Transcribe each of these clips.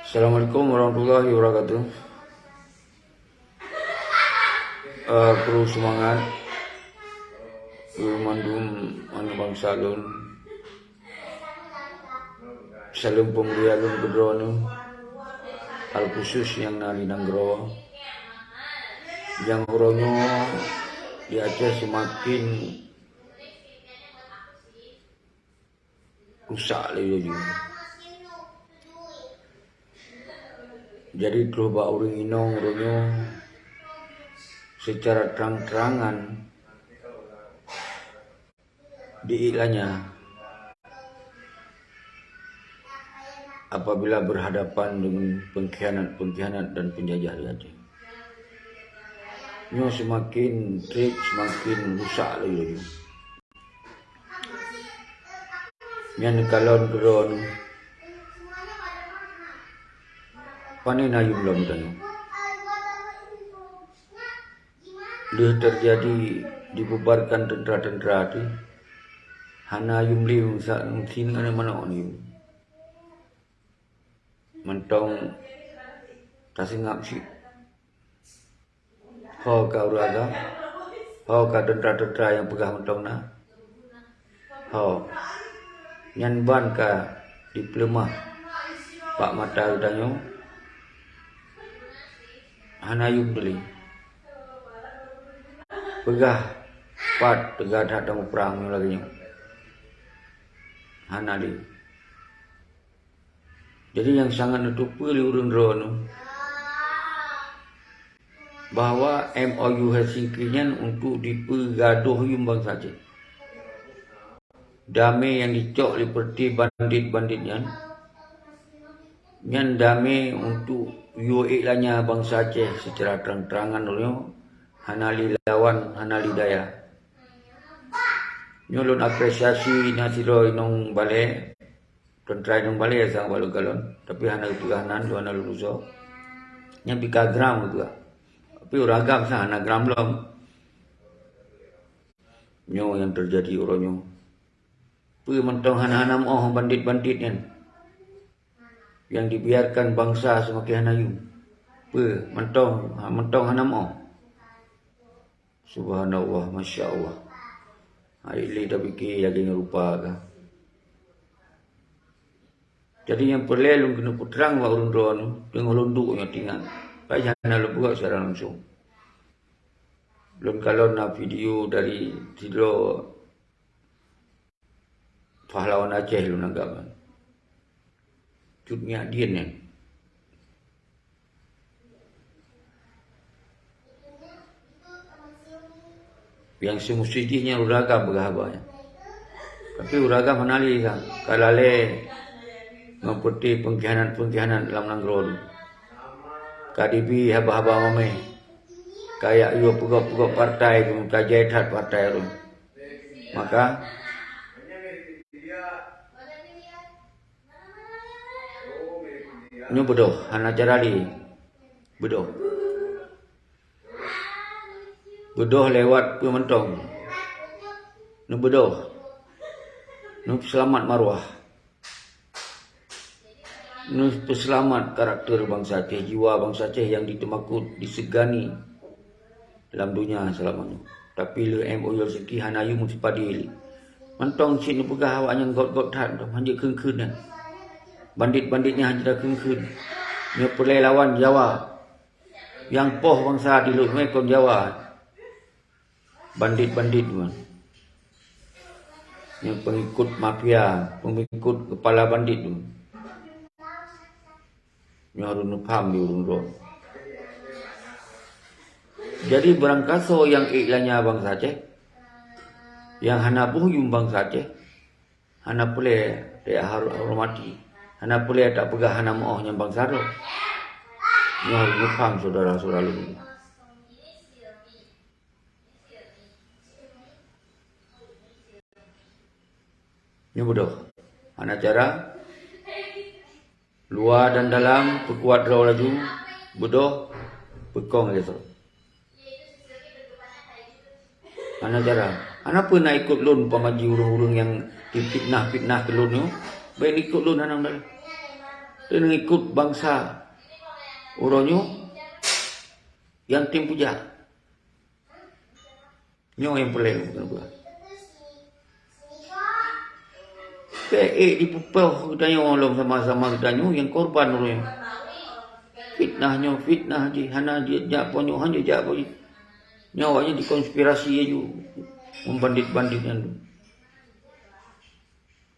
Assalamualaikum warahmatullahi wabarakatuh. Perlu semangat, mandum anu bangsa lun, salam pemulia lun kedronu, al khusus yang nali nanggro, yang huronyo di Aceh semakin rusak lagi. Jadi keluar orang inong ronyo secara terang-terangan diiklannya apabila berhadapan dengan pengkhianat dan penjajah di Aceh. Nyo semakin trik, semakin rusak lagi. Yang kalon keron panen ayam belum tanya. Dia terjadi dibubarkan tentera-tentera tu. Hana ayam liu sini mana ni. Mentong tasingap si. Ho ka uraga. Ho ka tentera-tentera yang pegah mentong na. Ho. Nyan ban ka diploma Pak Mata udanyo. Hanayum beli pegah pat tegah datang perang lagi hanali. Jadi yang sangat nutupi urun drone bahwa MOU Helsinki-nya untuk dipegaduh yumbang saja. Damai yang dicok seperti bandit-banditnya. Yang damai untuk iklannya bangsa Aceh secara terang-terangan oleh hanali lawan hanali daya. Nyolon apresiasi nasiro inong bale tentera inong bale sang balu galon tapi hanal tugahanan dua hanal luso yang bikagram gitu. Tapi uragam sang hanal gram belum. Nyo yang terjadi uronyo. Pu mentong hanam oh bandit-banditnya. Yang dibiarkan bangsa semakin hanayu. Mentong hanamo. Subhanallah, Masya Allah. Ini dah fikir yang rupa ka. Jadi yang perlu kena putrang wa urun drone dengan lunduknya tinggal. Baik jangan lu buat secara langsung. Belum kalau nak video dari Tidro pahlawan Aceh lu nanggapan. Cutnya dia ni. Yang semestinya uragam berhabanya. Tapi uragam menali kan. Kalau le memperti pengkhianat dalam nanggron. KDB haba-haba mame. Kayak yo pegok-pegok partai tu, kajai that partai tu. Maka ini bodoh, hana carali bodoh. Bodoh lewat pementong. Ini bodoh. Ini selamat maruah. Ini peselamat karakter bangsa Aceh, jiwa bangsa Aceh yang ditemakut, disegani dalam dunia selamanya. Tapi le MOU Helsinki hanayu mesti padil. Mentong sini pegah awak yang got-got that, hanya keun-keun. Bandit-banditnya hanya keun-keun. Dia pelai lawan Jawa. Yang poh bangsa di luar mekon Jawa. Bandit-bandit tuan. Yang pengikut mafia, pengikut kepala bandit tu. Yang harus paham di urun. Jadi berangkaso yang iklannya bangsa Aceh. Yang hana buhuyum bangsa Aceh. Hana pulih dia harus hormati. Hana pulih tak pegah hana moh yang bangsa tu. Yang harus paham saudara-saudara lu. Ini bodoh. Mana cara? Luar dan dalam, perkuat draw laju. Bodoh. Pekong gitu. Mana cara? Mana pun nak ikut lun pemaji urung-urung yang difitnah-fitnah ke lun tu. Baik ikut lun anak dah. dan ikut bangsa uronyo yang tim puja. Nyo yang peleng kenapa? Di pupau kita nyolong sama-sama kita yang korban uronyo. Fitnah je, hana dia jak ponyo hanya jak boy. Nyawanya dikonspirasi aja membandit-banditnya tu.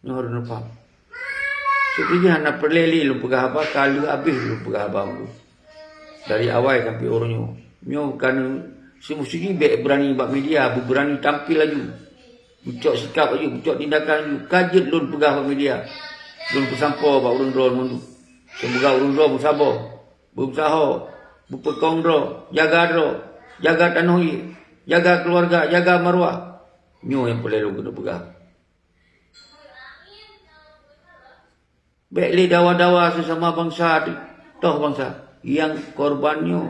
Nyo harus faham. Sebenarnya hana perleli lu pegah apa kalau habis lu pegah abang tu. Dari awal sampai orangnya. Nyo kan semestinya berani buat media, berani tampil lagi. Bucok sikap aja, bucok tindakan aja. Kajet lu pegah buat media. Lu pesampo buat urun drone mundu. Semoga urun drone bersabar. Berusaha, berpekong dro, jaga tanoi, jaga keluarga, jaga maruah. Nyo yang perlu kena pegang. Baiklah dawa-dawa sesama bangsa, toh bangsa yang korbannya,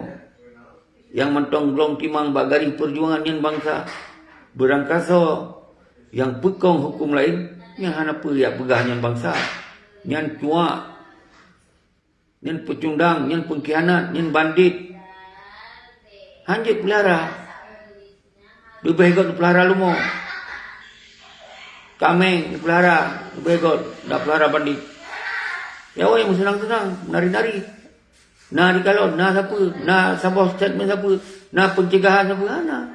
yang mentong belum timang bagari perjuangan yang bangsa berangkasa, yang pekong hukum lain, yang hana periak pegah yang bangsa, yang cuak. Yang pecundang, yang pengkhianat, yang bandit. Hanjit pelihara. Lebih ikut pelihara lumo. Kameng pelihara, lebih ikut dah pelihara bandit. Ya wah yang senang-senang, nari-nari. Nah dikalon, nah siapa, nah sabah statement siapa, nah pencegahan siapa, nah.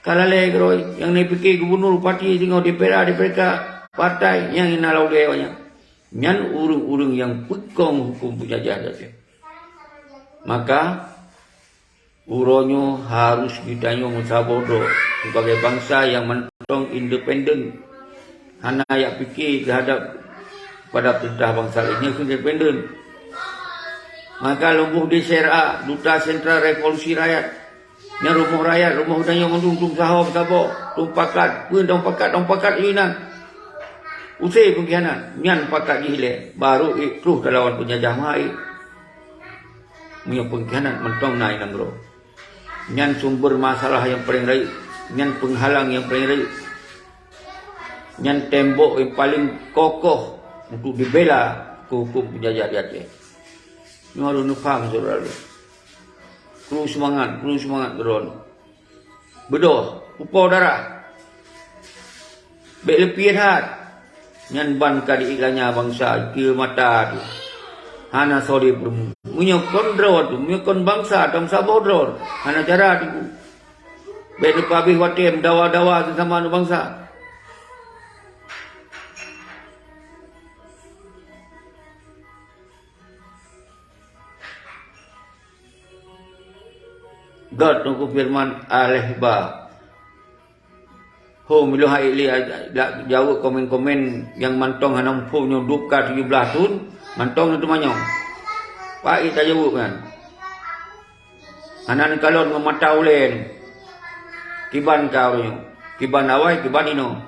Kalau legroi, yang ni fikir gubernur parti tinggal DPR partai yang inalau dia banyak. Nyan urung-urung yang pekong hukum penjajah saja. Maka uronyo harus ditanya musabodo sebagai bangsa yang mentong independen. Hana yang fikir terhadap pada perintah bangsa ini independen. Maka lumbuh di SRA, Duta Sentral Revolusi Rakyat. Yang rumah rakyat, rumah udanya mendung sahab sabo, tumpakat, tumpakat inan. Usai pengkhianat, nyan pakat gile, baru ikruh lawan penjajah mahai. Punya pengkhianat mentong naik nanggro. Nyan sumber masalah yang paling raih, nyan penghalang yang paling raih. Nyan tembok yang paling kokoh untuk dibela ke hukum penjajah di Aceh. Ini harus faham saudara. Kru semangat geron. Bedoh, upau darah. Baik lepian hat. Nyan ban kadi iklannya bangsa kira mata tu. Hana sori bermu. Punya kontrol tu, punya kon bangsa tam sabodron. Hana cara tu. Baik lepas habis watim dawa-dawa sesama bangsa. God tunggu firman alehba. Ho milu haili jauh komen-komen yang mantong hanam phu nyo duka 17 tahun mantong tu manyong. Pak ita jawab kan. Anan kalon memata ulen. Kiban kau nyo. Kiban awai, kiban ino.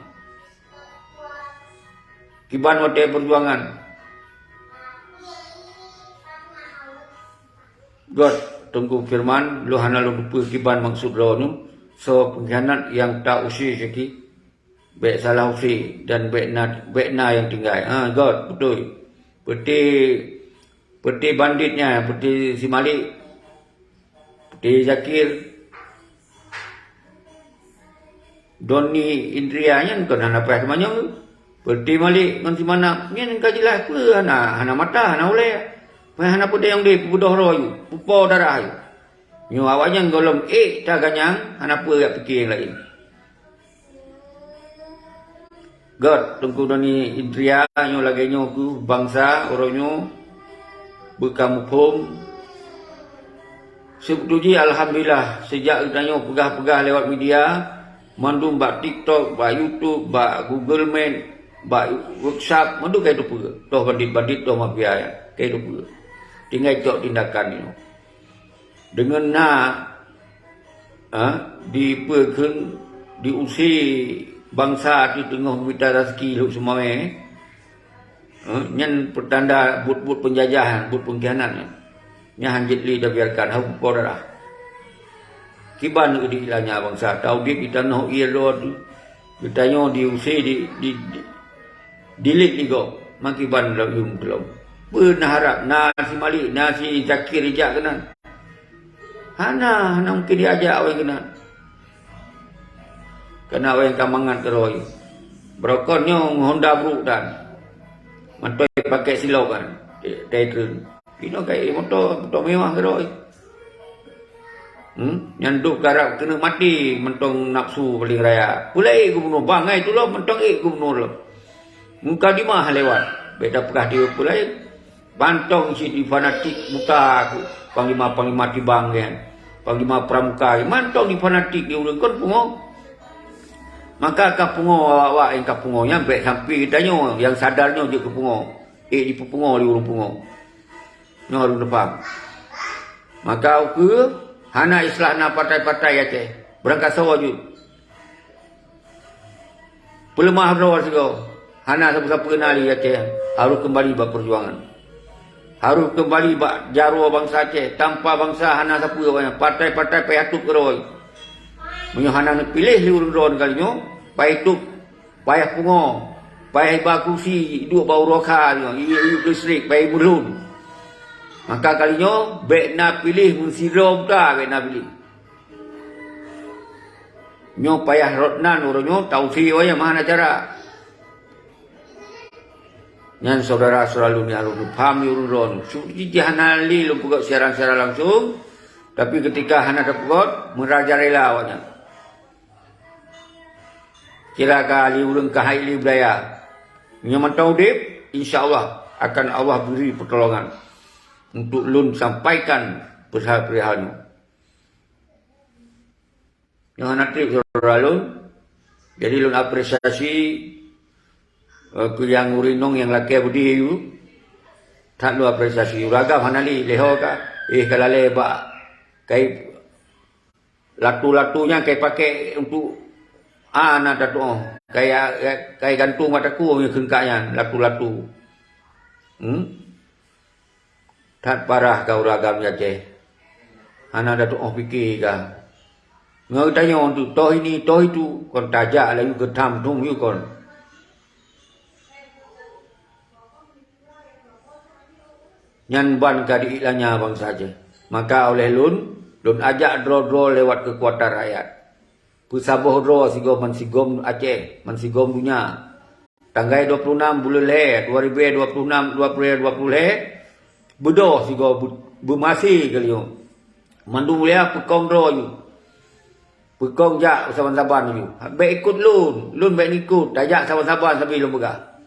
Kiban wate perjuangan. God tunggu firman lu hana lu kiban maksud lo nu. So pengkhianat yang tak usi sikit, baik salah usi dan baik na yang tinggal. God betul. Peti banditnya, peti si Malik, peti Zakir, Doni Indria nya kan hana apa semuanya. Peti Malik kan si mana? Ni kan jelas apa hana mata hana oleh. Hana putih yang di budoh roy, pupau darah ayu. Nyo awaknya golong tak ganyang, hana apa yang fikir yang lain. God, tunggu Doni Indria, nyo lagi nyo ku bangsa, orang nyo, berkamu hukum. Sebetulnya Alhamdulillah, sejak kita nyo pegah-pegah lewat media, mandum bak TikTok, bak YouTube, bak Google Meet, bak WhatsApp, mandum kayak itu pula. Toh bandit-bandit, toh mafia, kayak itu pula. Tinggal cok tindakan ni. Dengan diperken diusir bangsa di tengah minta rezeki lu semua nyan pertanda but penjajahan but pengkhianat nya hanjit li dah biarkan hau porah kiban di ilanya bangsa tahu dia kita no ielo ditanya diusir di dilit ligo makiban la belum Pernah harap nasi Malik, nasi Zakir Ijak kena. Hana mungkin diajak orang kena. Kena orang kamangan keroi. Berokonnya Honda Brook dan motor pakai silau kan. Titan. Ini kayak motor mewah keroi. Nyanduk garap kena mati mentong nafsu paling raya. Pulai gubernur bangai tu lah mentong gubernur lah. Muka di mah lewat. Beda pekah dia pulai. Bantong si di fanatik buta aku. Panglima tibang kan. Panglima pramuka. Mantong di fanatik dia udah kon pungo. Maka kapungo awak yang kapungonya baik sampai kitanya yang sadarnya je kepungo. Di pungo di urung pungo. Nyo harus depan. Maka aku hana islah na partai-partai Aceh. Berangkat sawa je. Pelemah berawal segala. Hana siapa-siapa kenali Aceh. Harus kembali berperjuangan. Harus kembali jarwa bangsa Aceh. Tanpa bangsa hana siapa banyak. Partai-partai payatuk keroi. Menyo hana nak pilih liur-liuran kalinya. Payatuk. Payah pungo. Payah bakusi. Dua bau roka. Iu listrik. Payah mulun. Maka kalinya baik nak pilih mensirom tak baik nak pilih. Nyo payah rotnan orangnya taufi waya mana cara. Nyan saudara selalu ni harus paham urun. Suci hanali lu buka siaran secara langsung. Tapi ketika hana dapat merajalela awaknya. Kira kali ulun kahai budaya. Nyo mantau dip insya-Allah akan Allah beri pertolongan. Untuk lun sampaikan perihal-perihalnya. Yang anak trip saudara lun. Jadi lun apresiasi ke yang urinong yang laki budi itu. Tak lu apresiasi. Uragam hanali leho ka. Kalau lebak. Kai latu-latunya kai pakai untuk anak datu. Kai gantung mataku yang kengkaknya. Latu-latu. Tak parah kau ragam Aceh. Hana datuk fikir kah. Ngau tanya untuk toh ini, toh itu. Kon tajak lah you getam tung you kon. Nyan ban ka diiklannya bangsa Aceh. Maka oleh lun ajak draw lewat kekuatan rakyat. Pusaboh draw sigom mansigom Aceh, mansigom dunia. Tanggal 26 bulan Le 2026 2020 Le. Bedoh juga bermasih kali yo. Mandu mulia pekong ro you. Pekong jak saban-saban you. Baik ikut lun baik ikut. Tajak saban-saban sampai lu begah.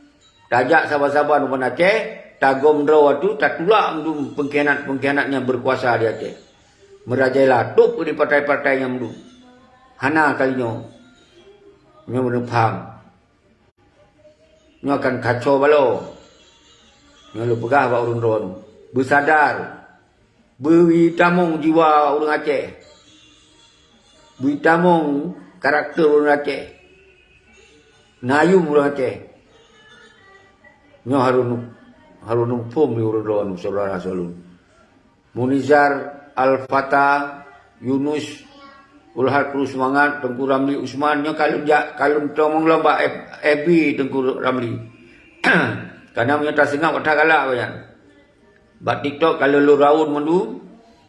Tajak saban-saban upan Aceh, tagom ro tu tak tulak mendum pengkhianat-pengkhianatnya berkuasa di Aceh. Merajalela tup di partai-partai yang mendum. Hana kalinya. Nyo menepam. Nyo akan kacau balo. Nyo lu begah ba urun ron. Bersadar, berwitamong jiwa orang Aceh, berwitamong karakter orang Aceh, nayum orang Aceh. Nyo harun pum ni orang saudara salun. Munizar Al-Fatah, Yunus, Ulhar terus semangat, Tengku Ramli Usman. Nyo kalun tomong lomba FB Tengku Ramli. Karena menyata sengap watak galak banyak. Bak TikTok kalau lu raun mendu,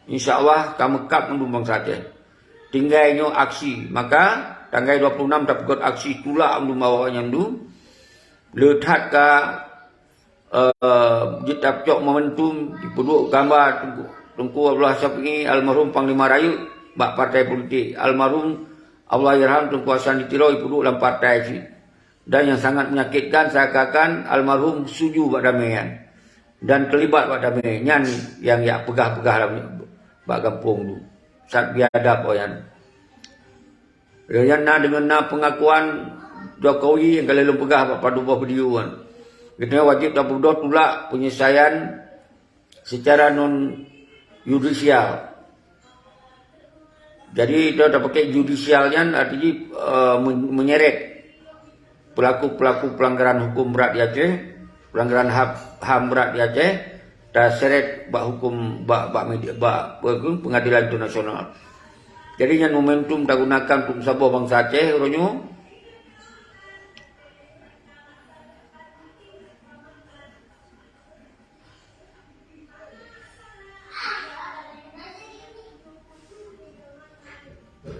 insya-Allah kamu kap mendu bangsa Aceh. Tinggalnya aksi. Maka tanggal 26 dapat aksi tulak mendu bawanya mendu. Letak ka jitab cok momentum dipuduk gambar Tengku Abdullah Syafi'i almarhum Panglima Rayu bak partai politik. Almarhum Allahyarham Tengku Hasan Ditiroi puduk dalam partai sih. Dan yang sangat menyakitkan seakan almarhum setuju bak damaian. Dan terlibat pada menyan yang ya pegah-pegah dalam bak kampung tu. Sat biadab oyan. Dengan pengakuan Jokowi yang kalau pegah bak padu bawah video kan. Kita wajib tak berdoa pula penyelesaian secara non judicial. Jadi kita dah pakai judicialnya artinya menyeret pelaku-pelaku pelanggaran hukum berat di Aceh. Pelanggaran HAM berat di Aceh dah seret bak hukum bak pengadilan internasional. Jadi yang momentum tak gunakan untuk sabah bangsa Aceh ronyo.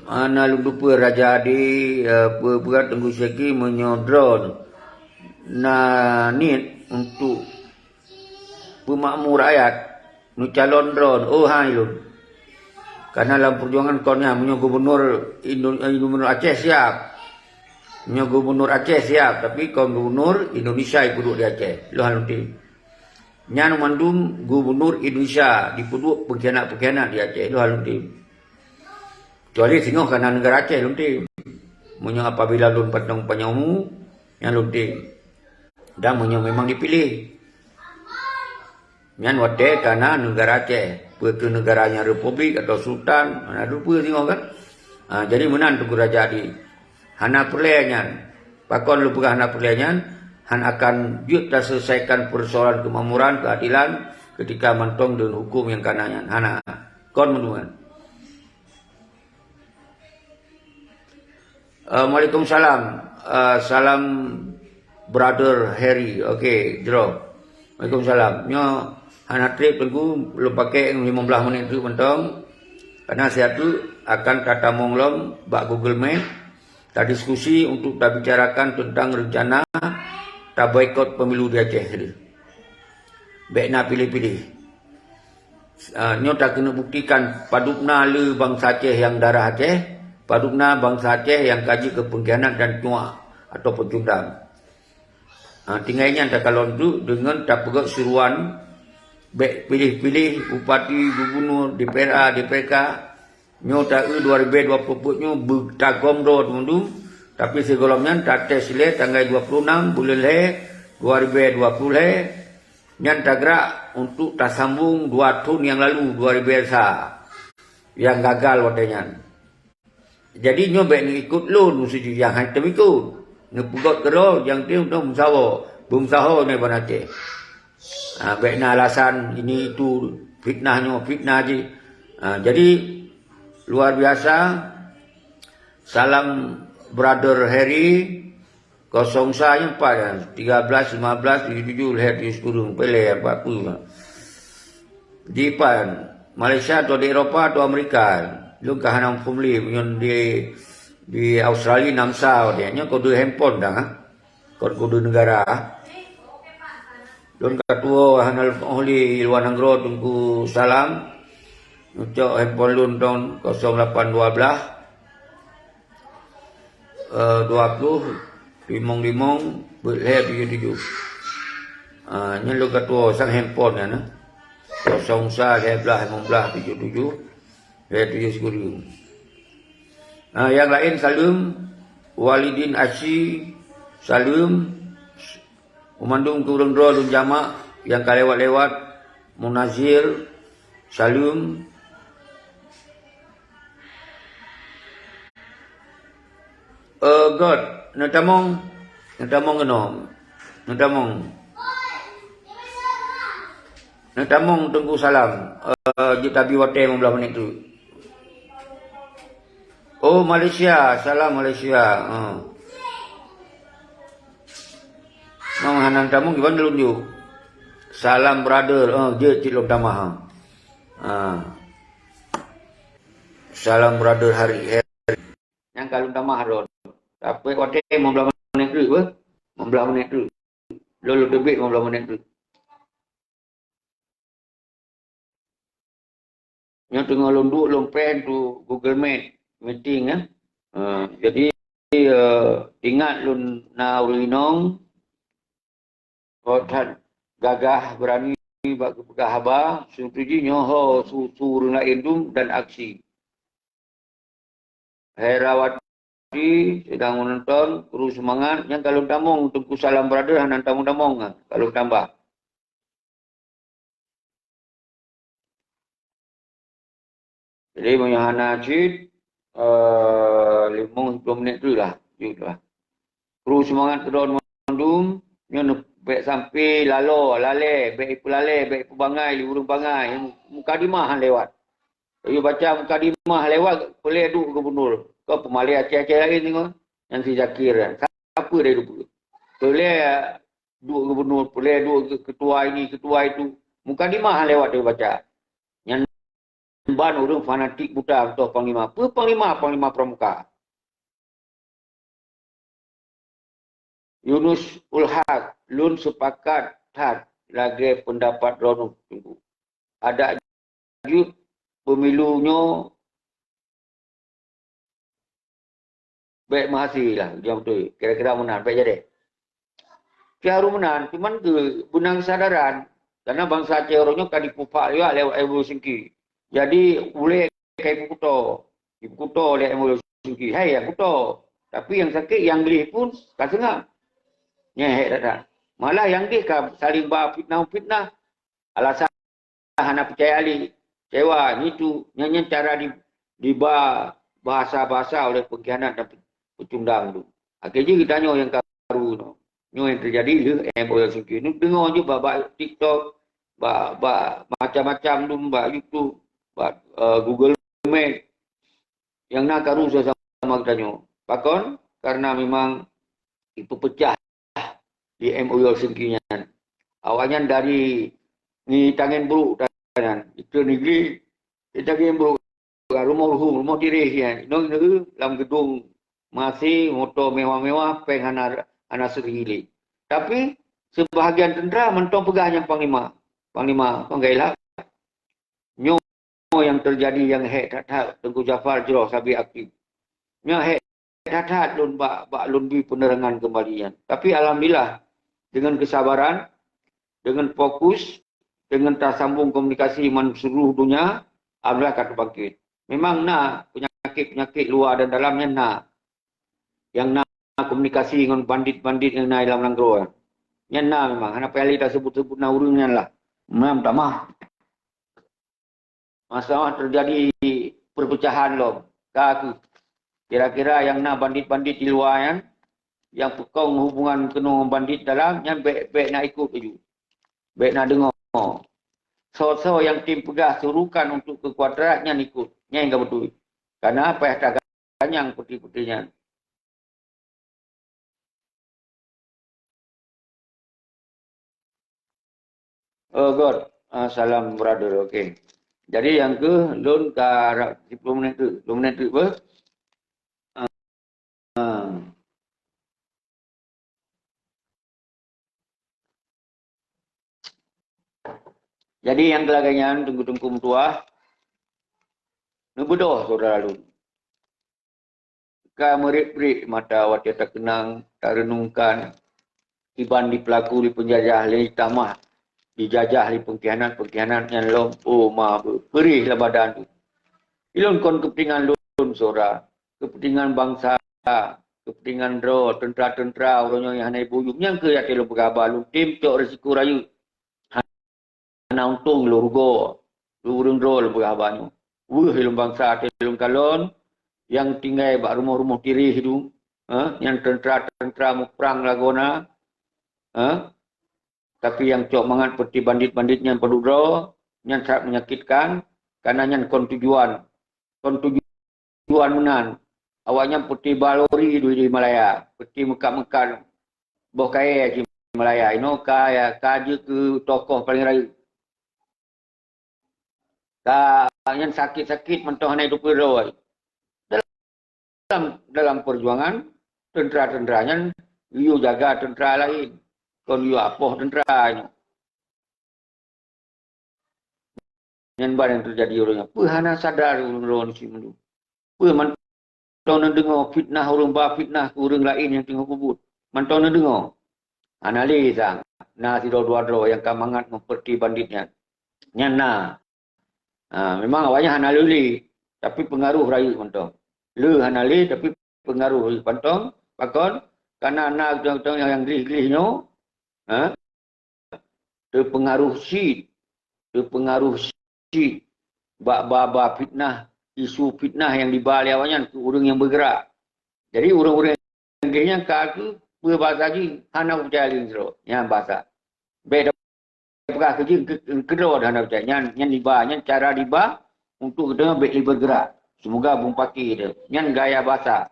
Ana lupa Raja Adi berat tunggu seki menyodron nit untuk pemakmur rakyat nu calon dron hai lun. Karena dalam perjuangan konnya menyo gubernur Aceh siap. Menyo gubernur Aceh siap, tapi kon gubernur Indonesia duduk di Aceh. Lo halun ti. Nyan mandum gubernur Indonesia dipuduk pengkhianat-pengkhianat di Aceh. Lo halun ti. Kecuali singoh karena negara Aceh lun ti. Menyo apabila lun patong panyamu yang lun ti. Dan menyo memang dipilih. Nyan wate karena negara Aceh. Ke negaranya Republik atau Sultan. Ada lupa tengok kan. Jadi menang Tengku Raja Adi. Hana perlayangan. Pakon lupa hana perlayangan. Han akan kita selesaikan persoalan kemakmuran, keadilan ketika mentong dengan hukum yang kanannya. Hana. Kon menungan. Waalaikumsalam. Salam Brother Harry. Okey, draw. Waalaikumsalam. Nyo hana trip tengku belum pakai 15 menit tu mentong. Karena saya tu akan kata monglom bak Google Map. Tak diskusi untuk tak bicarakan tentang rencana tak boikot pemilu di Aceh. Baik nak pilih-pilih. Nyo tak kena buktikan padukna le bangsa Aceh yang darah Aceh. Padukna bangsa Aceh yang kaji kepengkhianat dan cuak atau pecundang. Tinggalnya tak kalau tu dengan tak pegang seruan. Baik pilih-pilih Bupati, Gubernur, DPRA, DPK. Nyo tak 2020 nyo bertagom do teman-teman. Tapi segolongnya tak tes le tanggal 26 bulan le 2020 le. Nyan tak gerak untuk tak sambung 2 tahun yang lalu 2000 yang gagal watanya. Jadi nyo baik ni ikut lun usuji yang hitam ikut. Ngepugot kero yang tu bumsawo ni ban Aceh. Baik na alasan ini itu fitnah je. Jadi luar biasa. Salam Brother Harry 0 saya 4 13 15 77 leher 10 peleh 40. Di pan Malaysia atau di Eropah atau Amerika. Lu kahanam pumli punya di Australia namsa dia nya kode handphone dah. Kode negara. Don katua hanal oleh luar negara tunggu salam. Ucap handphone lun tahun 0812 20 limong berleher 77. Nya lu katua sang handphone ya. 0 11 15 77 leher 70. Yang lain salam Walidin Asy salam Umandung kurang dua dun jamak yang kalewat-lewat munazir salam God natamong keno natamong tunggu salam jitabi wate 15 menit tu. Oh Malaysia, salam Malaysia. Nang hanan tamu gimana lunjuk? Salam brother. Dia cilok tamah. Salam brother hari. Yang kalau tamah ron. Tapi kote 15 menit dulu, 15 menit dulu. Lalu lebih 15 menit dulu. Yang tengah lunduk lompen tu Google Meet meeting ya. Jadi ingat lun na ulinong Kotan gagah berani bagi pegahaba setuju nyoho susur lain dan aksi. Herawati sedang menonton terus semangat yang kalau tamong tunggu salam brother hanan tamong kalau tambah. Jadi menyahana cid 50 menit tu lah. Terus semangat kedon mandum nyono baik sampai lale, baik ipu bangai, liburung bangai, mukadimah lewat. Ayo baca mukadimah lewat, boleh duduk gubernur. Kau pemalih Aceh-Aceh lain tengok, yang si Zakir. Siapa dia duduk? Boleh duduk gubernur, boleh duduk ketua ini, ketua itu. Mukadimah lewat dia baca. Yang ban orang fanatik buta betul panglima. Apa panglima pramuka? Yunus Ulhaq, lun sepakat hat lagi pendapat Ronald tunggu. Ada juga pemilunya baik masih lah, jam tu. Kira-kira menang, baik jadi. Dia harus menang, cuman ke benang sadaran. Karena bangsa Aceh orangnya kan dipupak juga lewat evolusi singki. Jadi boleh kayak ibu kuto oleh evolusi singki. Hai ya kuto. Tapi yang sakit, yang gelih pun tak sengah. Nyehek tak. Malah yang dia kan saling fitnah. Alasan hana percaya ali. Cewa, itu nyanyi cara di bahasa-bahasa oleh pengkhianat dan pecundang tu. Akhirnya kita nyo yang karu no. Nyo yang terjadi je MOL singki. Dengar je bak TikTok, macam-macam tu, bak YouTube, bak Google Meet. Yang nak karu sama kita nyo. Pakon karena memang itu pecah di MOL singkinya. Awalnya dari ni tangan buruk dan itu negeri kita tangan buruk rumah tirih ya. Dalam gedung masih motor mewah-mewah pengen anak segili. Tapi sebahagian tentera mentong pegahnya panglima penggailah nyo yang terjadi yang hek tak Tengku Jafar Jeroh Sabi aktif. Nyo hek tak lun bak lun bi penerangan kembalian. Tapi alhamdulillah dengan kesabaran, dengan fokus, dengan tersambung komunikasi dengan seluruh dunia, alhamdulillah akan bangkit. Memang nak penyakit luar dan dalamnya nak. Yang nak komunikasi dengan bandit-bandit yang nak dalam langgro. Yang nak memang. Anak payali tak sebut-sebut nak urungnya lah. Memang tak mah. Masalah terjadi perpecahan loh. Kaku. Kira-kira yang nak bandit-bandit di luar yang pekong hubungan kena bandit dalam, yang baik-baik nak ikut je. Baik nak dengar. So yang tim pegah suruhkan untuk ke kuadratnya ikut. Yang enggak betul. Karena apa yang tak ganyang putih-putihnya. Oh God. Salam brother. Okey. Jadi yang ke loan ke 10 minit tu. 10 minit tu apa? Jadi yang kelaganya tunggu-tunggu tua. Nubudoh saudara lu. Ka merik-merik mata wati tak kenang, tak renungkan. Iban di pelaku di penjajah, li tamah. Dijajah di pengkhianat yang lom. Oh ma, perih lah badan tu. Ilun kon kepentingan lun saudara. Kepentingan bangsa. Kepentingan dro, tentera-tentera, orangnya yang hanai buyung. Yang ke yati lu bergabar, lu tim cok resiko rayu. Hana untung lu rugo. Lu urung dro lu bergabarnya. Ilum bangsa, ilum kalon. Yang tinggal bak rumah-rumah tirih itu, yang tentera-tentera mau perang lagona, tapi yang cok mangat seperti bandit-banditnya penduduk, yang sangat menyakitkan, karena yang kontujuan menan, awalnya seperti balori di Malaya, seperti Mekah-Mekah, boh kaya di Malaya, ini kaya kaji ke tokoh paling raya. Yang sakit-sakit mentah naik 20 dalam perjuangan tentera-tenteranya you jaga tentera lain kon you apoh tentera yang barang terjadi orangnya hana sadar orang si mendu mantau dengar fitnah orang fitnah ke orang lain yang tengah kubut mantau dengar analisa na si dua-dua yang kamangat memperti banditnya nyana memang awalnya hana luli tapi pengaruh rayu mantau le hanali tapi pengaruh pantong pakon karena anak tong yang gelih-gelihnya terpengaruh bab fitnah isu fitnah yang dibalik awalnya ke orang yang bergerak jadi orang-orang yang gelihnya ke berbahasa lagi hana percaya lagi yang bahasa beda pegah kerja kedua hana percaya yang diba yang cara diba untuk kita bergerak. Semoga bung paki dia. Nyan gaya bahasa.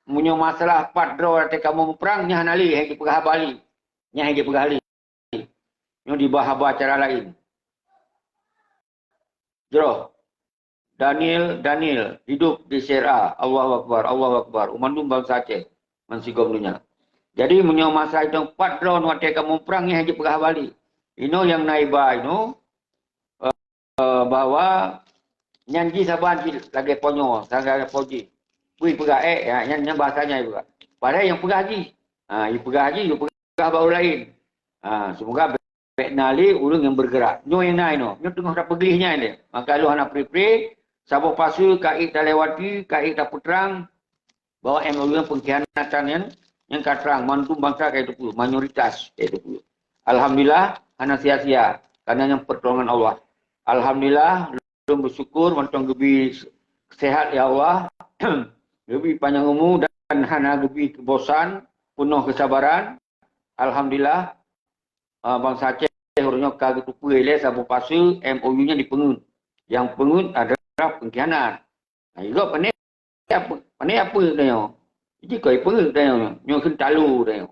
Punya masalah part draw nanti kamu perang nyah nali yang dipegah Bali. Nyah yang dipegah Ali. Yang dibahaba cara lain. Jero. Daniel hidup di Sierra. Allahu Akbar. Umandum bangsa Aceh. Mansigom dunia. Jadi menyo masa itu 4 drone waktu kamu perang ni haji perah balik. Ino yang naiba ino bahwa nyanji saban lagi ponyo, lagi poji. Pui perah ya yang bahasanya juga. Padahal yang perah haji. Yang perah haji, yang perah baru lain. Semoga Nali urang yang bergerak. Nyo yang naik no. Nyo tengah dah pergelihnya ni. Maka lu anak pre-pre, sabu pasu kait dah lewati, kait dah putrang, bawa MOU yang pengkhianatan yang katrang mantu bangsa kayak itu puluh, mayoritas kayak itu puluh. Alhamdulillah anak sia-sia karena yang pertolongan Allah. Alhamdulillah belum bersyukur mantong gebi sehat ya Allah. Gebi panjang umur dan hana gebi kebosan, penuh kesabaran. Alhamdulillah bangsa Aceh hurufnya kagak tupu ele sabu pasu MOU-nya dipengun. Yang pengun adalah pengkhianat. Nah, juga pandai apa dia? Jadi kau pengun dia, nyo kin talu dia.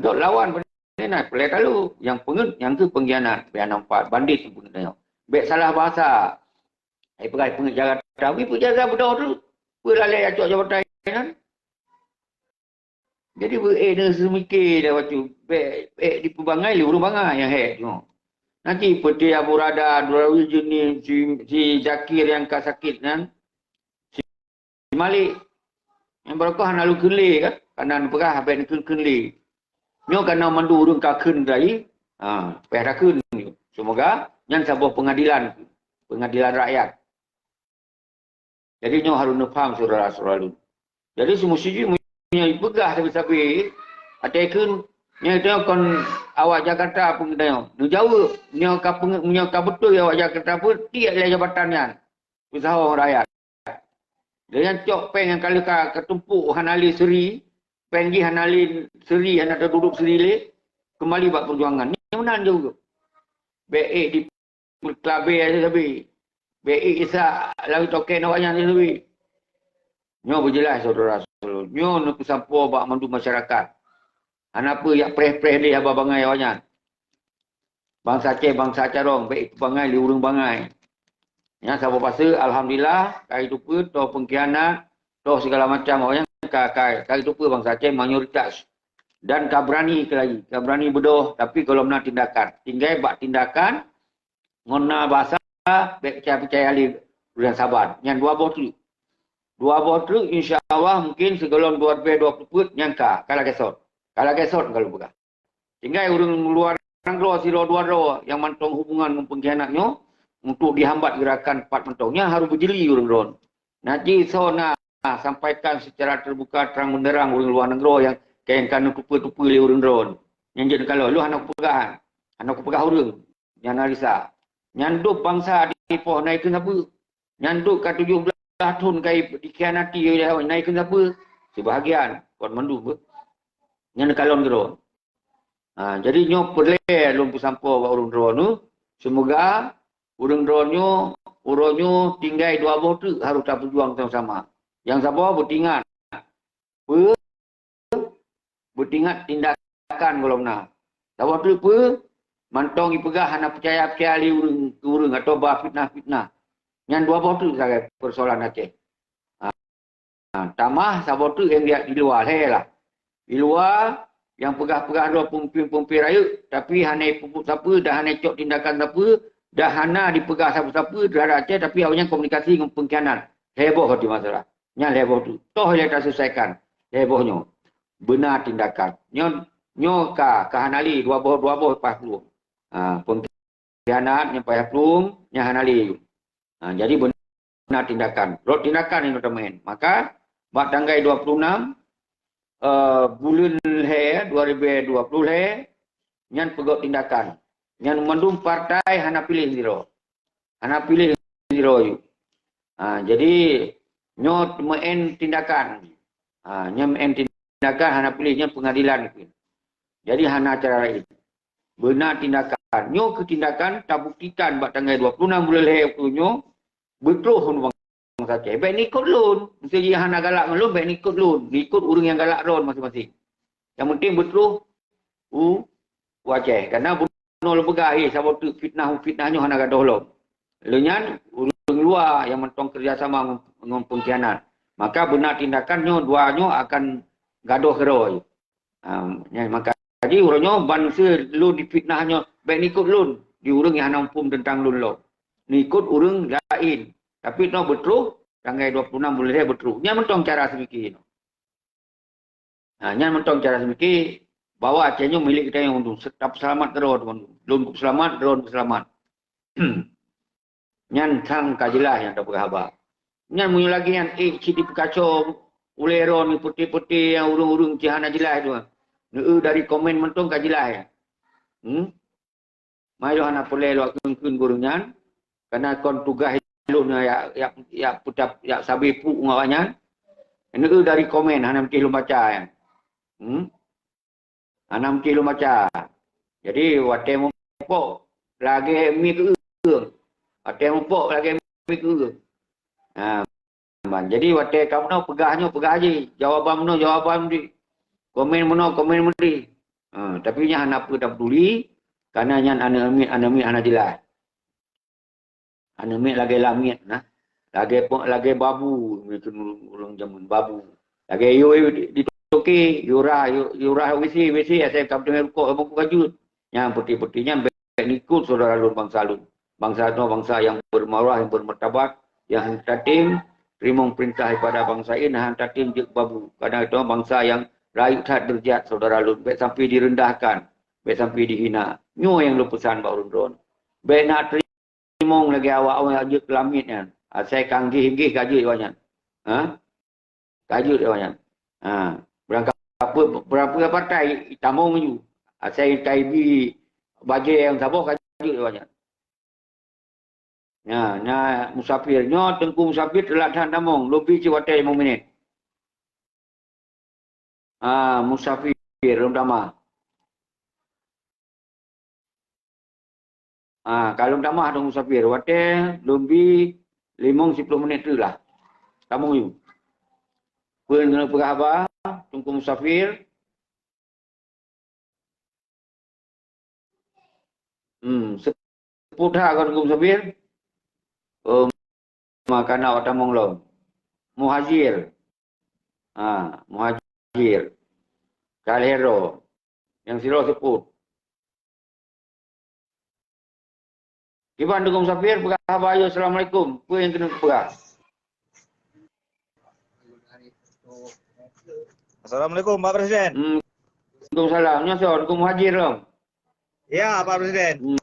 Juga lawan pandai nak pelai talu. Yang pengun, yang tu pengkhianat. Biar nampak bandit pun dia. Baik salah bahasa. Pegai pengun jaga tahu, pun jaga bedah tu. Pelalai acok jabatan kan. Jadi dia semikir dah waktu di Pembangai, urung bangai yang hek tu. Nanti peti Abu Rada, Durawi jenis si Zakir yang kat sakit kan. Si Malik. Yang berkah nak lu kenli kan. Kanan perah habis nak kenli. Nyo kena mandu urung kakun dari. Peh dah kun. Semoga yang sebuah pengadilan rakyat. Jadi nyo harus faham saudara-saudara lu. Jadi semua siji punya pegah sabi-sabi. Ataikun nya itu kon awak Jakarta pun dia. Nu jauh nya ka betul awak Jakarta pun tiak le jabatannya. Usaha orang rakyat. Dia yang cok peng yang kali ketumpuk Hanali Seri, peng gi Hanali Seri yang ada duduk Seri le kembali buat perjuangan. Ni menang juga. BE di Klabe aja sabi. BE isa lagi token awaknya sabi. Nyo berjelas saudara-saudara. Nyo nak sampo bak mandu masyarakat. Anapa yak preh-preh dia abang bangai awaknya. Bangsa Aceh, bangsa Carong, baik itu bangai, li urang bangai. Ya, sabar pasal alhamdulillah, kai tu pun toh pengkhianat, toh segala macam awaknya kai tu pun bangsa Aceh mayoritas. Dan kabrani ke lagi, kabrani bedoh tapi kalau nak tindakan. Tinggal bak tindakan ngona bahasa baik percaya li bulan sabar. Yang dua botol insya-Allah mungkin segelon 2020 put nyangka kalah kesot. Kalah kesot kalau buka. Tinggal urang luar negara silo dua yang mantong hubungan dengan pengkhianatnya untuk dihambat gerakan 4 mentongnya harus berjeli urang dron. Nanti nak sampaikan secara terbuka terang benderang urang luar negara yang kain kanu tupu-tupu le urang dron. Yang jadi kalau lu anak pegahan. Anak pegah urang. Yang analisa. Nyanduk bangsa di poh naikkan apa? Nyanduk ke 17 tahun kai dikhianati naikkan apa? Sebahagian kon mandu. Yang kalon dron. Jadi nyo perle lumpu sampo ba urang dron tu. Semoga urang dronyo uronyo tinggal 2 boh tu harus tak berjuang sama-sama. Yang siapa bertingat. Bertingat tindakan kalau nak. Siapa tu apa? Mantong ipegah anak percaya li urang atau bah fitnah-fitnah. Yang 2 boh tu saja persoalan Aceh. Tamah siapa tu yang dia di luar lah. Di luar yang pegah-pegah dua pumpi raya tapi hanai pupuk siapa dah hanai cok tindakan siapa dah hana dipegah siapa-siapa terhadap Aceh tapi awaknya komunikasi dengan pengkhianat. Heboh hati masalah. Nya heboh tu. Toh dia tak selesaikan. Hebohnya. Benar tindakan. Nyo ka hanali 2 boh pas pelung. Pengkhianat yang payah pelung nya hanali. Jadi benar tindakan. Rot tindakan ini teman. Maka bak tanggal 26 bulan He 2020 He nyan pegot tindakan nyan mendum partai hana pilih zero yu. Jadi nyot men tindakan nyam en tindakan hana pilih nyan pengadilan jadi hana cara lain benar tindakan nyo ke tindakan tak buktikan bak tanggal 26 bulan He nyo betul hun Aceh. Baik ni ikut lun. Mesti dia hana galak dengan lun, baik ni ikut lun. Ikut urang yang galak lun masing-masing. Yang penting betul Aceh. Karena bunuh lu pegah, siapa tu fitnahnya hana gadoh lun. Lunyan, urang luar yang mentong kerjasama dengan pengkhianat. Maka benar tindakannya duanya akan gaduh keroi. Maka jadi urangnya bangsa lun difitnahnya baik ikut lun diurang yang nampum tentang lun lo. Ikut urang lain. Tapi no betul tanggal 26 bulan betul. Nya mentong cara semiki. Nya mentong cara semiki bawa Acehnya milik kita yang untung. Tetap selamat terus lun selamat, drone selamat. Nyan tang kajilah yang tak berhabar. Nyan munyo lagi yang citi pekacau ulero ni putih-putih yang urung-urung cihana jelas tu. Dari komen mentong kajilah ya. Mai hana boleh lo kun gurungan karena kon tugas lu ya putap ya sabi pu ngawanya. Dari komen hana mesti lu baca ya. Hana mesti lu baca. Jadi wate mo lagi mi ke wate mo lagi mi ke. Jadi wate kamu pegah je. Jawaban di. Komen di. Tapi nya hana apa tak peduli karena nya anami jelas. Anami lagi lamit nah. Lagi babu ulung jamun babu. Lagi yo di toki yura wisi saya kap dengan kok aku kajut. Yang putih-putihnya ikut saudara lun bangsa lun. Bangsa itu bangsa yang bermarwah, yang bermartabat, yang tatim terima perintah daripada bangsa ini, yang tatim je babu. Kadang itu bangsa yang rakyat tak derjat saudara lun, baik sampai direndahkan, baik sampai dihina. Nyo yang lu pesan Pak Rundron. Baik nak terima lagi awak-awak je kelamitnya. Saya kanggih-gih kaji banyak. Kaji banyak. Berapa partai tamong ju. Saya kaibi baju yang sabuk kaji banyak. Nah, musafirnya tengku musafir telah tahan tamong lebih cewatai 5 minit. Musafir lama. Kalau tamah dong musafir wate lebih 5-10 menit tu lah. Tamong you. Pun kena apa? Tengku musafir. Seputah kau tengku musafir. Makan awak tamong lo. Muhajir. Muhajir. Kalhero. Yang siro seput. Kiban tengku musafir. Pegah ayo Assalamualaikum. Apa yang kena pegah? Assalamualaikum Pak Presiden. Waalaikumsalam. Nyasor, tengku muhajir lo. Ya Pak Presiden.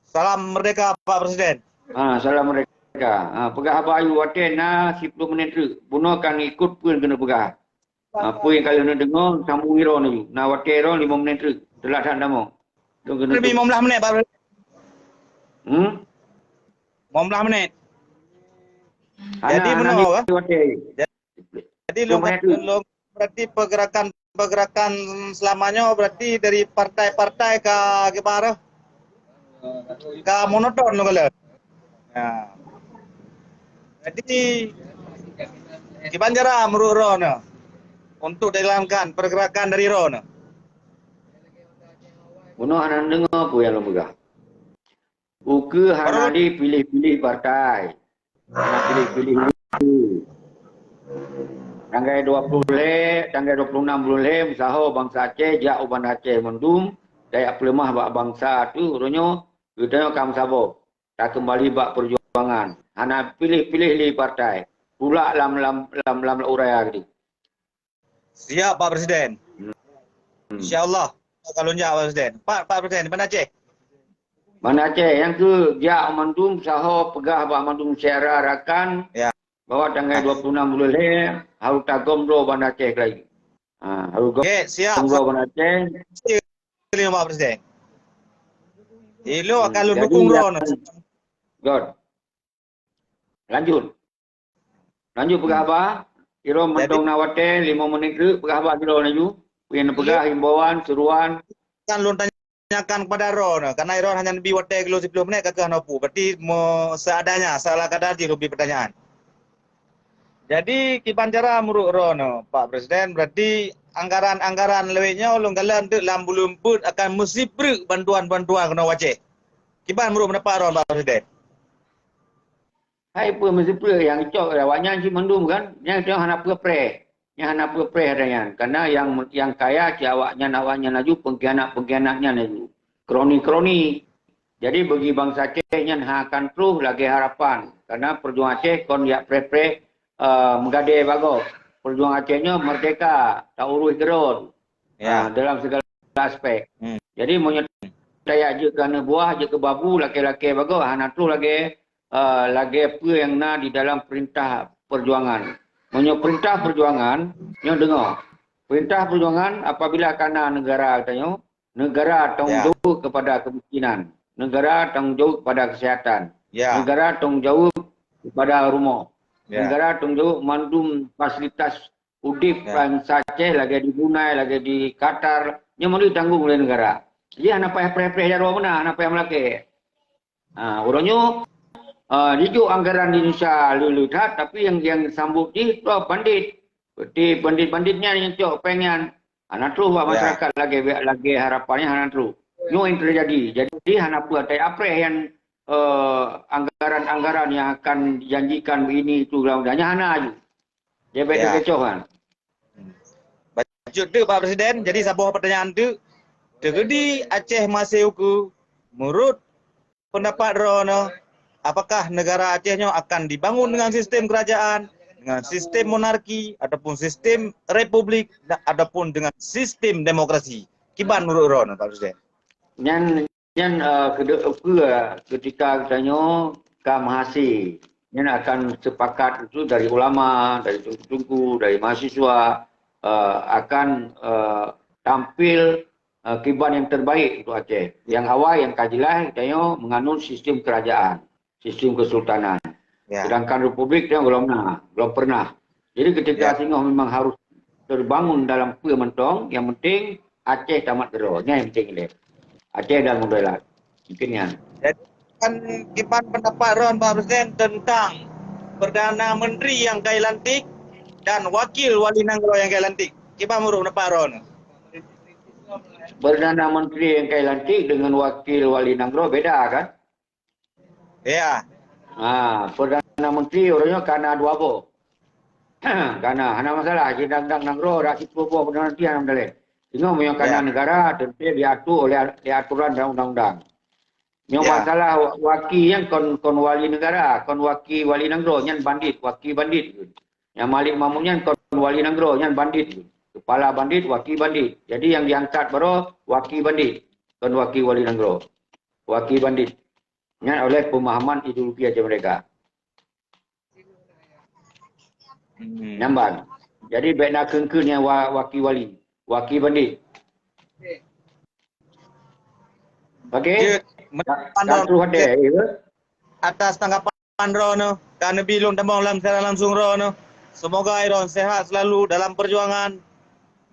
Salam merdeka Pak Presiden. Salam mereka. Pegah apa ayu waten 10 menit tu. Bunuh akan ikut pun kena pegah. Apa yang kalian nak dengar sambung hero ni. Na waten ro 5 menit tu. Telah tak namo. Lebih 15 menit Pak Presiden. 15 menit. Jadi menurut apa? Jadi lo berarti pergerakan selamanya berarti dari partai-partai ke baru ke monoton lo kalau. Jadi gimana cara menurut Ron untuk dilakukan pergerakan dari Ron? Bunuh anak dengar apa yang lo pegah. Uke hana pilih-pilih partai. Hana pilih-pilih tanggal 20 tanggal 26 bulan usaha bangsa Aceh jak uban Aceh mendum daya pelemah bak bangsa tu ronyo kita kam sabo tak kembali bak perjuangan hana pilih-pilih li partai pula lam uraya gitu. Siap Pak Presiden. Insyaallah kalau nya Pak Presiden. Pak Presiden di mana Aceh? Mana Aceh yang ke jak mendum usaha pegah bak mendum syara rakan ya. Bahwa tanggal 26 bulan harus tagom bro Banda Aceh lagi. Harus siap bro Banda Aceh. Siap Pak Presiden. Ilo akan lu dukung Ron. God. Lanjut pegah apa? Iro mendong nawate 5 menit ke pegah apa kilo naju? Punya pegah himbauan, seruan. Kan lu tanyakan kepada Ron karena Ron hanya lebih wate kilo 10 menit kakak nopu. Berarti seadanya salah kadar di lebih pertanyaan. Jadi kipan cara menurut Rono Pak Presiden berarti anggaran lewetnya ulung kalian untuk lambulum put akan mesti bantuan kena wajib. Kiban menurut pendapat Ron Pak Presiden? Hai pun mesti pula yang cok awaknya si mendum kan. Yang tengok hana pre. Yang hana pre adanya. Karena yang kaya si awaknya laju pengkhianat-pengkhianatnya laju. Kroni-kroni. Jadi bagi bangsa Aceh yang akan terus lagi harapan. Karena perjuangan Aceh kon ya pre menggade bagus. Perjuangan Acehnya merdeka, tak urus gerun. Ya. Dalam segala aspek. Hmm. Jadi saya je kerana buah je ke babu laki-laki bagus. Hana terus lagi apa yang nak di dalam perintah perjuangan. Perintah perjuangan, yang dengar. Perintah perjuangan apabila kerana negara katanya, negara tanggung jawab kepada kemiskinan. Negara tanggung jawab kepada kesihatan. Negara tanggung jawab kepada rumah. Negara tanggung jawab mandum fasilitas udip bangsa Aceh lagi di Brunei, lagi di Qatar. Yang mesti tanggung oleh negara. Jadi anak payah pre-pre jadwal mana, anak payah melaki. Orangnya hidup anggaran di Indonesia lihat, tapi yang sambut ni tu bandit. Seperti bandit-banditnya yang cok pengen. Anak terus masyarakat lagi harapannya anak terus. Itu yang terjadi. Jadi anak buat apa yang anggaran-anggaran yang akan dijanjikan ini itu hanya anak aja. Dia baik kecohan. Baca tu Pak Presiden. Jadi sebuah pertanyaan tu. Terjadi Aceh masih uku menurut pendapat Rono, apakah negara Acehnya akan dibangun dengan sistem kerajaan, dengan sistem monarki, ataupun sistem republik, ataupun dengan sistem demokrasi? Kiban menurut Rono, Pak Presiden? Ketika katanya Mahasi, yang akan sepakat itu dari ulama, dari tungku-tungku, dari mahasiswa, akan tampil kiban yang terbaik untuk Aceh. Yang awal yang kajilah katanya menganut sistem kerajaan, sistem kesultanan. Sedangkan republik dia belum pernah. Jadi ketika Singoh memang harus terbangun dalam kuil mentong, yang penting Aceh tamat gero. Ini yang penting ini. Aceh dan moderat. Mungkinnya. Jadi kan kiban pendapat Ron Pak Presiden tentang Perdana Menteri yang kaya lantik dan Wakil Wali Nanggro yang kaya lantik. Kiban menurut pendapat Ron? Perdana Menteri yang kaya lantik dengan Wakil Wali Nanggro beda kan? Ya. Perdana Menteri orangnya karena dua apa? Karena hana masalah Jindang Nanggro rak situ apa Perdana Menteri yang dalih. Tengok yang karena negara tentu diatur oleh aturan dan undang-undang. Yang masalah wakil yang kon wali negara, kon wakil wali Nanggro yang bandit, wakil bandit. Yang Malik Mamunnya kon wali Nanggro yang bandit. Kepala bandit, wakil bandit. Jadi yang diangkat baru wakil bandit. Kon wakil wali Nanggro. Wakil bandit. Yang oleh pemahaman ideologi aja mereka. Nampak. Jadi baik nak kengkenya wakil wali. Wakil bandit. Okey. Terus ada. Atas tanggapan Rono dan bilung tembang secara langsung Rono. Semoga Ron sehat selalu dalam perjuangan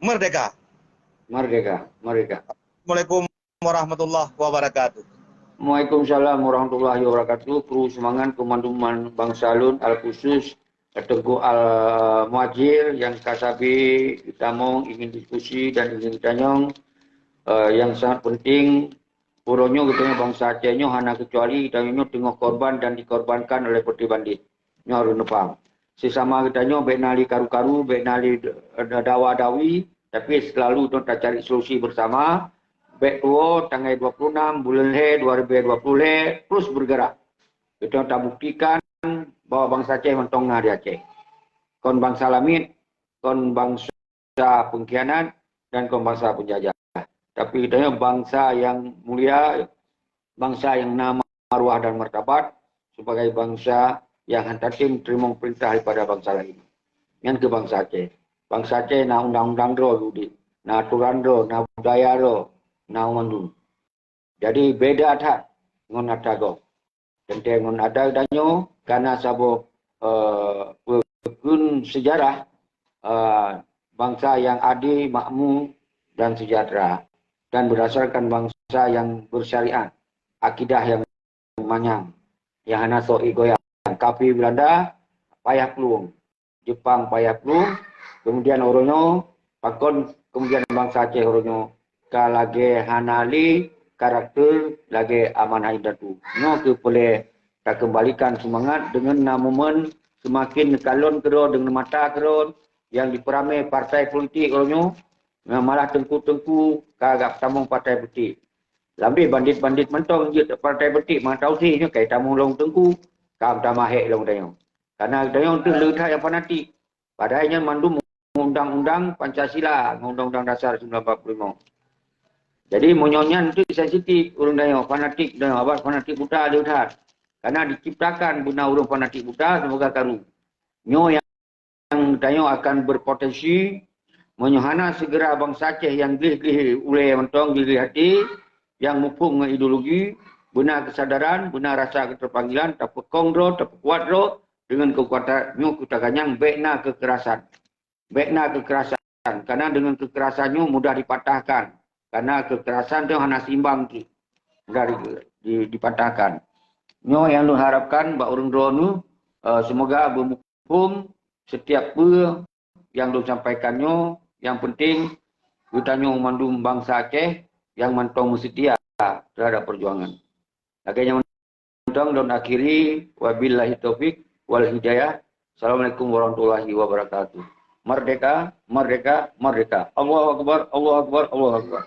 merdeka. Merdeka. Assalamualaikum warahmatullahi wabarakatuh. Waalaikumsalam warahmatullahi wabarakatuh. Kru semangat Komandan Bangsa Alun Al-Khusus Teguh Al-Muajir yang kasabi kita mau ingin diskusi dan ingin tanya yang sangat penting. Puronyo katanya bangsa Acehnya hana kecuali katanya tengok korban dan dikorbankan oleh peti bandit. Nya harus nepang. Sesama katanya baik nali karu-karu, baik nali dawa-dawi, tapi selalu kita cari solusi bersama. Baik tua tanggal 26 bulan He 2020 terus bergerak. Kita tak buktikan bahwa bangsa Aceh mentong di Aceh. Kon bangsa Lamit, kon bangsa pengkhianat, dan kon bangsa penjajah. Tapi katanya bangsa yang mulia, bangsa yang nama, maruah dan martabat, sebagai bangsa yang hantar tim terima perintah daripada bangsa lain. Yang ke bangsa Aceh. Bangsa Aceh na undang-undang ro, na aturan ro, na budaya ro, na mandu. Jadi beda tak ngon atago. Tentang ngon ada danyo karena sabo pekun sejarah bangsa yang adil, makmur dan sejahtera. Dan berdasarkan bangsa yang bersyariat, akidah yang manyang, yang hana soi goyang. Kafir Belanda payah peluang, Jepang payah peluang, kemudian orangnya pakon, kemudian bangsa Aceh orangnya kalage hanali karakter lagi amanah itu. No ke boleh tak kembalikan semangat dengan namumen semakin kalon kero dengan mata kero yang diperamai partai politik orangnya malah tengku-tengku kagak tamung partai politik. Lebih bandit-bandit mentong je partai politik mana tahu sih kai tamung long tengku kam tamahek long dayong. Karena dayong tu letak yang fanatik. Padahalnya mandu undang-undang Pancasila, undang-undang dasar 1945. Jadi monyonyan itu sensitif urang dayong fanatik dan abad fanatik buta dia udah. Karena diciptakan guna urang fanatik buta semoga karu. Nyo yang dayong akan berpotensi menyohana segera bangsa Aceh yang gilih-gilih ulai mentong gilih hati yang mupung dengan ideologi, benar kesadaran, benar rasa keterpanggilan, tak pekong ro, tak kuat ro dengan kekuatan nyo kita kanyang bekna kekerasan. Bekna kekerasan karena dengan kekerasannya mudah dipatahkan. Karena kekerasan itu hanya simbang tu. Mudah dipatahkan. Nyo yang lu harapkan bak urang dronu semoga bermukum setiap yang lu sampaikannya yang penting kita nyo mandum bangsa Aceh yang mantong setia terhadap perjuangan. Akhirnya mantong dan akhiri wabillahi taufik wal hidayah. Assalamualaikum warahmatullahi wabarakatuh. Merdeka, merdeka, merdeka. Allahu Akbar, Allahu Akbar, Allahu Akbar.